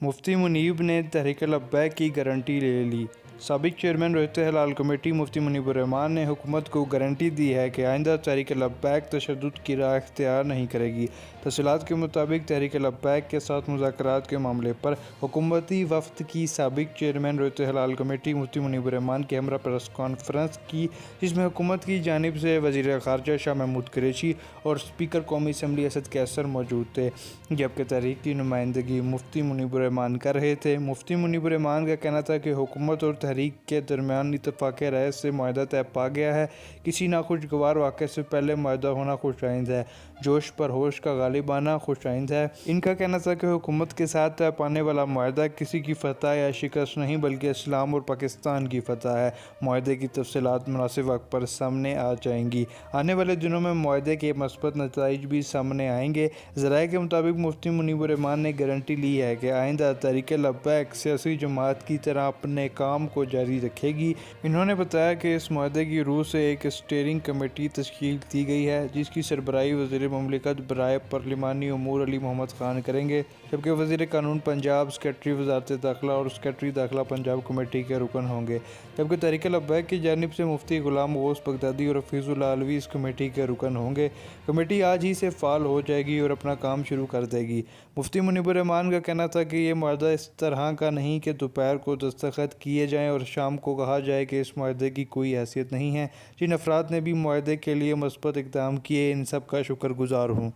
मुफ्ती मुनीब ने तहरीक लब्बैक की गारंटी ले ली। साबिक चेयरमैन रहते हलाल कमेटी मुफ्ती मुनीब रहमान ने हुकूमत को गारंटी दी है कि आइंदा तहरीक लब्बैक तशद्दुद की राह इख्तियार नहीं करेगी। तफसीलात के मुताबिक तहरीक लब्बैक के साथ मुज़ाकरात के मामले पर हुकूमती वफ़द की साबिक चेयरमैन रहते हलाल कमेटी मुफ्ती मुनीब रहमान के हमरा प्रेस कॉन्फ्रेंस की, जिसमें हुकूमत की जानिब से वज़ीर ख़ारजा शाह महमूद कुरैशी और स्पीकर कौमी असम्बली असद कैसर मौजूद थे, जबकि तहरीक की नुमाइंदगी मुफ्ती मुनीब रहमान कर रहे थे। मुफ्ती मुनीब रहमान का कहना था कि हुकूमत और तहरीक के दरमियान इत्तफ़ाक़ राय से मुआहदा तय पा गया है। किसी नाखुशगवार वाक़े से पहले मुआहदा होना खुशाइंद है, जोश पर होश का गालिब आना खुशाइंद है। इनका कहना था कि हुकूमत के साथ तय पाने वाला मुआहदा किसी की फतह या शिकस्त नहीं बल्कि इस्लाम और पाकिस्तान की फतह है। मुआहदे की तफसीलात मुनासिब वक्त पर सामने आ जाएंगी। आने वाले दिनों में मुआहदे के मस्बत नताइज भी सामने आएंगे। ज़राए के मुताबिक मुफ्ती मुनीब रहमान ने गारंटी ली है कि आइंदा तहरीक लब्बैक सियासी जमात की तरह अपने काम को जारी रखेगी। इन्होंने बताया कि इस मुआहदे की रूह से एक स्टीयरिंग कमेटी तश्कील दी गई है, जिसकी सरबराही वज़ीर ममलिकत बराए पार्लिमानी उमूर अली मोहम्मद खान करेंगे, जबकि वज़ीर कानून पंजाब सेक्रेटरी वज़ारत दाखिला और सेक्रेटरी दाखिला पंजाब कमेटी के रुकन होंगे, जबकि तहरीक लब्बैक की जानिब से मुफ्ती गुलाम गौस बगदादी और हफीजुल आलवी इस कमेटी के रुकन होंगे। कमेटी आज ही से फ़ाल हो जाएगी और अपना काम शुरू कर देगी। मुफ्ती मुनीब रहमान का कहना था कि ये मुआहदा इस तरह का नहीं कि दोपहर को दस्तखत किए जाएँ और शाम को कहा जाए कि इस मुआहदे की कोई हैसियत नहीं है। जिन अफराद ने भी मुआहदे के लिए मस्बत इक़दाम किए, इन सब का शुक्रगुजार हूँ।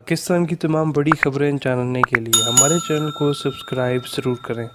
पाकिस्तान की तमाम बड़ी खबरें जानने के लिए हमारे चैनल को सब्सक्राइब ज़रूर करें।